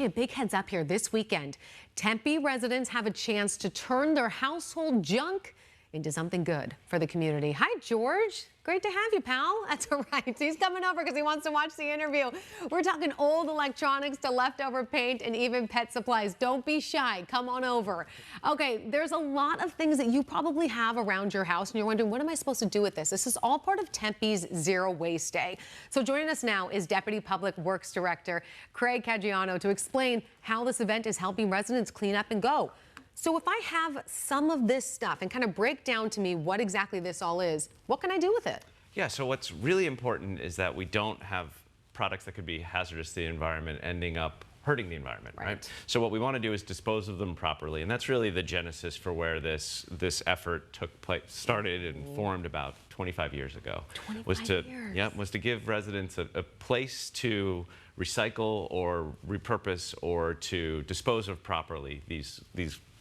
A big heads up here this weekend. Tempe residents have a chance to turn their household junk into something good for the community. Hi, George. Great to have you, pal. That's right. He's coming over because he wants to watch the interview. We're talking old electronics to leftover paint and even pet supplies. Don't be shy. Come on over. Okay, there's a lot of things that you probably have around your house and you're wondering, what am I supposed to do with this? This is all part of Tempe's Zero Waste Day. So joining us now is Deputy Public Works Director Craig Caggiano to explain how this event is helping residents clean up and go. So if I have some of this stuff and kind of break down to me what exactly this all is, what can I do with it? Yeah, so what's really important is that we don't have products that could be hazardous to the environment ending up hurting the environment, right? So what we want to do is dispose of them properly, and that's really the genesis for where this effort took place, started and formed about 25 years ago. 25 years. Was to give residents a place to recycle or repurpose or to dispose of properly these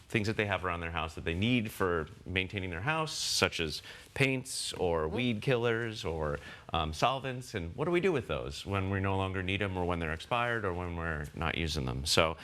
things that they have around their house that they need for maintaining their house, such as paints or weed killers or solvents. And what do we do with those when we no longer need them or when they're expired or when we're not using them? So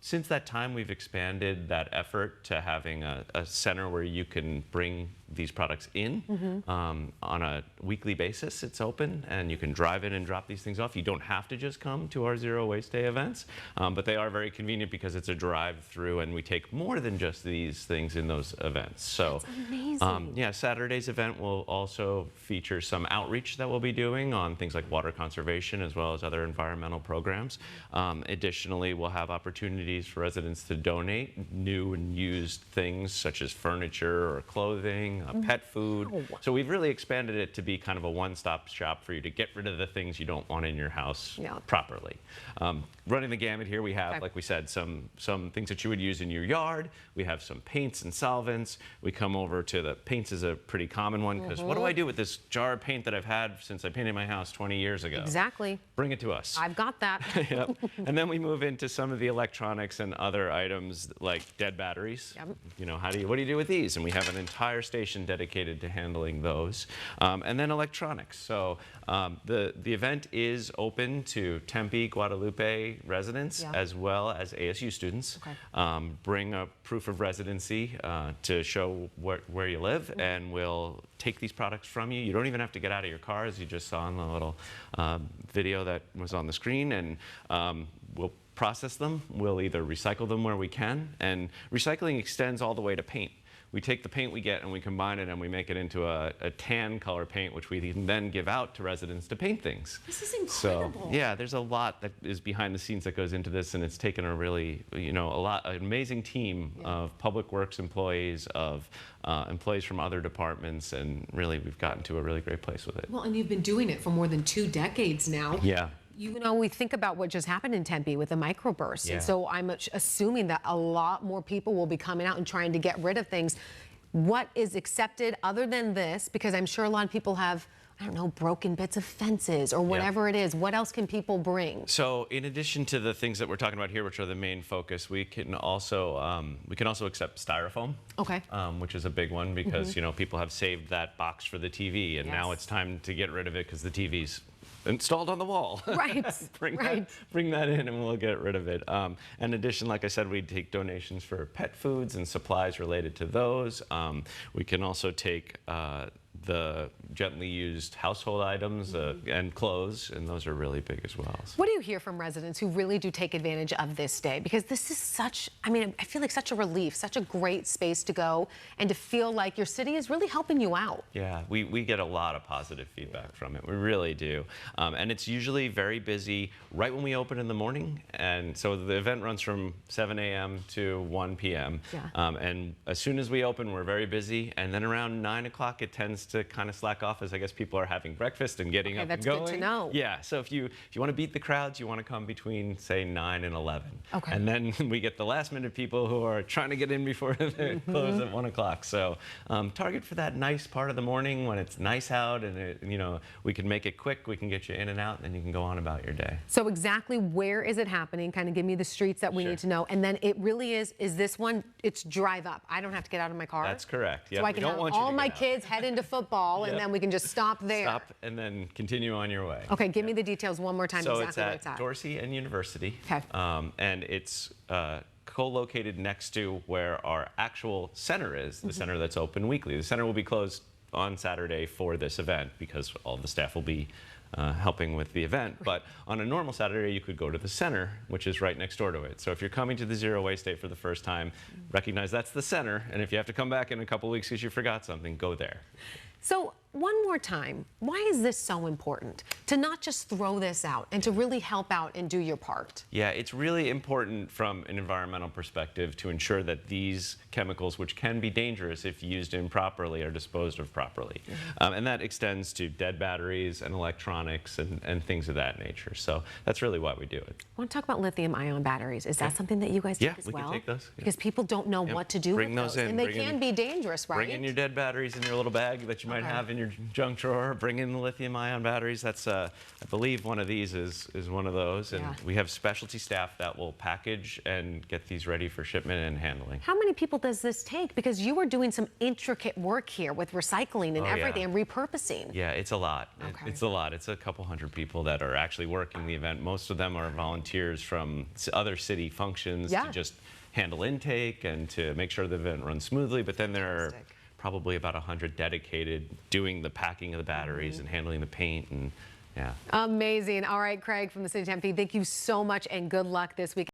since that time, we've expanded that effort to having a center where you can bring these products in on a weekly basis. It's open and you can drive in and drop these things off. You don't have to just come to our Zero Waste Day events, but they are very convenient because it's a drive-through and we take more than just these things in those events. So that's amazing. yeah, Saturday's event will also feature some outreach that we'll be doing on things like water conservation as well as other environmental programs. Additionally, we'll have opportunities for residents to donate new and used things such as furniture or clothing, pet food. So we've really expanded it to be kind of a one-stop shop for you to get rid of the things you don't want in your house properly. Running the gamut here, we have, like we said, some things that you would use in your yard. We have some paints and solvents. We come over to the paints is a pretty common one because what do I do with this jar of paint that I've had since I painted my house 20 years ago? Exactly. Bring it to us. I've got that. Yep. And then we move into some of the electronics and other items like dead batteries. You know, what do you do with these? And we have an entire station dedicated to handling those. And then electronics. So the event is open to Tempe, Guadalupe residents as well as ASU students. Bring a proof of residency to show where you live, and we'll take these products from you. You don't even have to get out of your car, as you just saw in the little video that was on the screen, and we'll process them. We'll either recycle them where we can, and recycling extends all the way to paint. We take the paint we get and we combine it and we make it into a tan color paint, which we can then give out to residents to paint things. This is incredible. So yeah, there's a lot that is behind the scenes that goes into this, and it's taken a really, an amazing team of public works employees, of employees from other departments, and really we've gotten to a really great place with it. Well, and you've been doing it for more than 2 decades now. Yeah. You know, we think about what just happened in Tempe with the microburst. And so I'm assuming that a lot more people will be coming out and trying to get rid of things. What is accepted other than this? Because I'm sure a lot of people have, I don't know, broken bits of fences or whatever it is. What else can people bring? So in addition to the things that we're talking about here, which are the main focus, we can also accept styrofoam. Which is a big one because people have saved that box for the TV, and now it's time to get rid of it because the TV's installed on the wall. Bring that in and we'll get rid of it. In addition, like I said, we take donations for pet foods and supplies related to those. We can also take the gently used household items and clothes, and those are really big as well. What do you hear from residents who really do take advantage of this day? Because this is such, I feel like such a relief, such a great space to go and to feel like your city is really helping you out. Yeah, we get a lot of positive feedback from it. We really do. And it's usually very busy right when we open in the morning. And so the event runs from 7 a.m. to 1 p.m. And as soon as we open, we're very busy. And then around 9 o'clock, it tends to kind of slack off as I guess people are having breakfast and getting up and going. That's good to know. Yeah, so if you want to beat the crowds, you want to come between, say, 9 and 11. And then we get the last minute people who are trying to get in before they close at 1 o'clock. So target for that nice part of the morning when it's nice out and we can make it quick, we can get you in and out, and then you can go on about your day. So exactly where is it happening? Kind of give me the streets that we need to know. And then it really is this one, it's drive up. I don't have to get out of my car? That's correct. So I can have all my kids head into football, and Yep. then we can just stop there. Stop and then continue on your way. Okay, give me the details one more time. So exactly where it's at Dorsey and University. Okay. And it's co-located next to where our actual center is, the center that's open weekly. The center will be closed on Saturday for this event because all the staff will be helping with the event. But on a normal Saturday, you could go to the center, which is right next door to it. So if you're coming to the Zero Waste Day for the first time, recognize that's the center. And if you have to come back in a couple weeks because you forgot something, go there. So one more time, why is this so important? To not just throw this out and to really help out and do your part. Yeah, it's really important from an environmental perspective to ensure that these chemicals, which can be dangerous if used improperly, are disposed of properly. And that extends to dead batteries and electronics and things of that nature. So that's really why we do it. I want to talk about lithium-ion batteries. Is that something that you guys take as we well? can take those. Yeah. Because people don't know what to do Bring with those those. in. And they Bring in- can be dangerous, right? Bring in your dead batteries in your little bag that you might have in your junk drawer. Bring in the lithium-ion batteries. That's, I believe, one of these is one of those. And we have specialty staff that will package and get these ready for shipment and handling. How many people does this take? Because you are doing some intricate work here with recycling and everything and repurposing. Yeah, it's a lot. It's a lot. It's a couple hundred people that are actually working the event. Most of them are volunteers from other city functions to just handle intake and to make sure the event runs smoothly. But then there are probably about 100 dedicated doing the packing of the batteries and handling the paint and Amazing. All right, Craig from the city of Tempe, thank you so much and good luck this week.